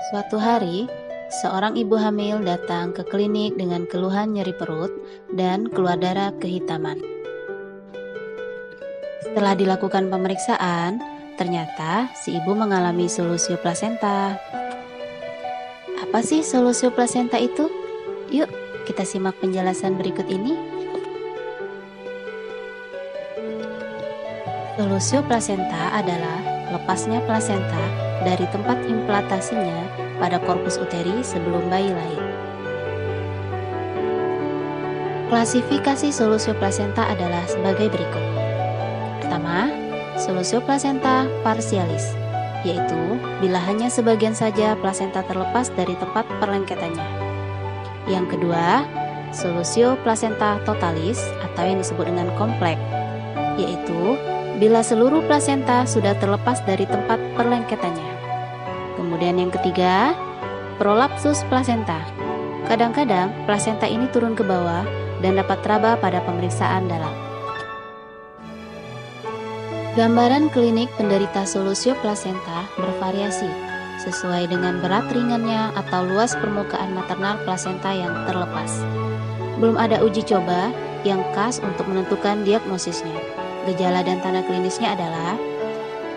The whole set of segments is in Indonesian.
Suatu hari, seorang ibu hamil datang ke klinik dengan keluhan nyeri perut dan keluar darah kehitaman. Setelah dilakukan pemeriksaan, ternyata si ibu mengalami solusio plasenta. Apa sih solusio plasenta itu? Yuk, kita simak penjelasan berikut ini. Solusio plasenta adalah lepasnya plasenta dari tempat implantasinya pada korpus uteri sebelum bayi lahir. Klasifikasi solusio plasenta adalah sebagai berikut. Pertama, solusio plasenta parsialis, yaitu bila hanya sebagian saja plasenta terlepas dari tempat perlengketannya. Yang kedua, solusio plasenta totalis atau yang disebut dengan kompleks, yaitu bila seluruh plasenta sudah terlepas dari tempat perlengketannya. Kemudian yang ketiga, prolapsus plasenta. Kadang-kadang plasenta ini turun ke bawah dan dapat teraba pada pemeriksaan dalam. Gambaran klinik penderita solusio plasenta bervariasi sesuai dengan berat ringannya atau luas permukaan maternal plasenta yang terlepas. Belum ada uji coba yang khas untuk menentukan diagnosisnya. Gejala dan tanda klinisnya adalah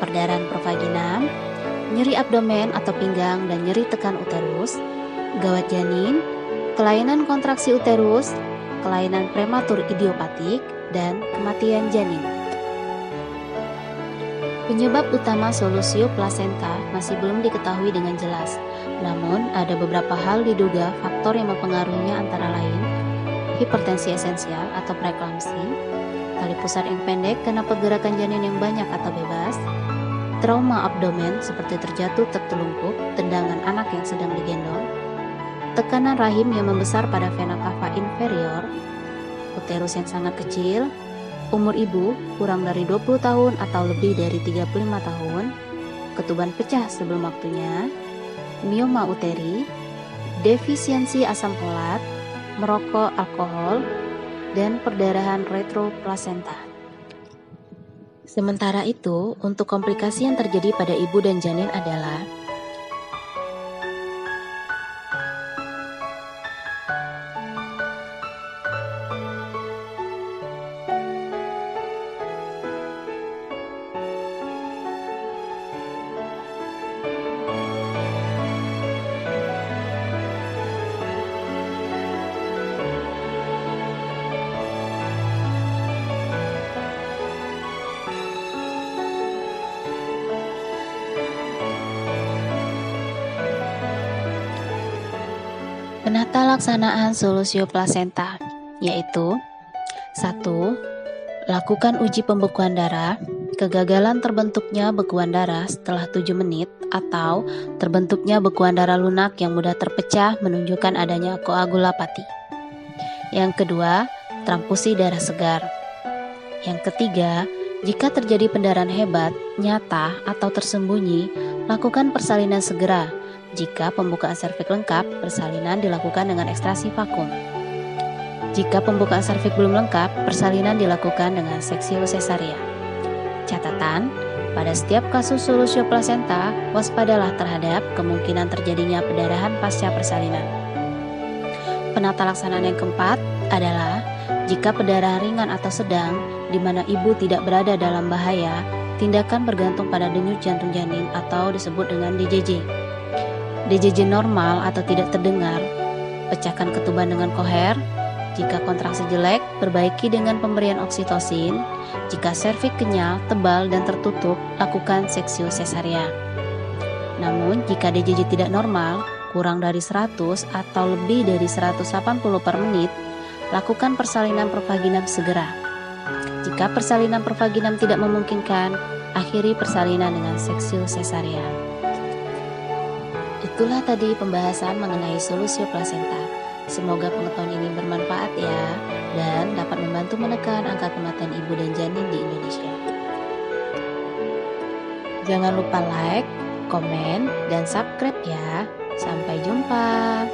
perdarahan provaginam, nyeri abdomen atau pinggang dan nyeri tekan uterus, gawat janin, kelainan kontraksi uterus, kelainan prematur idiopatik, dan kematian janin. Penyebab utama solusio plasenta masih belum diketahui dengan jelas, namun ada beberapa hal diduga faktor yang mempengaruhinya antara lain hipertensi esensial atau preeklamsi, tali pusar yang pendek karena pergerakan janin yang banyak atau bebas, trauma abdomen seperti terjatuh tertelungkup, tendangan anak yang sedang digendong, tekanan rahim yang membesar pada vena cava inferior, uterus yang sangat kecil, umur ibu kurang dari 20 tahun atau lebih dari 35 tahun, ketuban pecah sebelum waktunya, mioma uteri, defisiensi asam folat, merokok alkohol, dan perdarahan retroplasenta. Sementara itu, untuk komplikasi yang terjadi pada ibu dan janin adalah penata laksanaan solusio plasenta, yaitu 1. Lakukan uji pembekuan darah. Kegagalan terbentuknya bekuan darah setelah 7 menit atau terbentuknya bekuan darah lunak yang mudah terpecah menunjukkan adanya koagulopati. Yang kedua, transfusi darah segar. Yang ketiga, jika terjadi pendarahan hebat, nyata atau tersembunyi, lakukan persalinan segera. Jika pembukaan serviks lengkap, persalinan dilakukan dengan ekstraksi vakum. Jika pembukaan serviks belum lengkap, persalinan dilakukan dengan seksio sesaria. Catatan, pada setiap kasus solusio plasenta, waspadalah terhadap kemungkinan terjadinya pendarahan pasca persalinan. Penata laksanaan yang keempat adalah jika pendarahan ringan atau sedang, di mana ibu tidak berada dalam bahaya, tindakan bergantung pada denyut jantung janin atau disebut dengan DJJ. DJJ normal atau tidak terdengar, pecahkan ketuban dengan koher. Jika kontraksi jelek, perbaiki dengan pemberian oksitosin. Jika serviks kenyal, tebal, dan tertutup, lakukan seksio sesaria. Namun, jika DJJ tidak normal, kurang dari 100 atau lebih dari 180 per menit, lakukan persalinan provaginam segera. Jika persalinan provaginam tidak memungkinkan, akhiri persalinan dengan seksio sesaria. Itulah tadi pembahasan mengenai solusio plasenta. Semoga pengetahuan ini bermanfaat ya, dan dapat membantu menekan angka kematian ibu dan janin di Indonesia. Jangan lupa like, komen, dan subscribe ya. Sampai jumpa.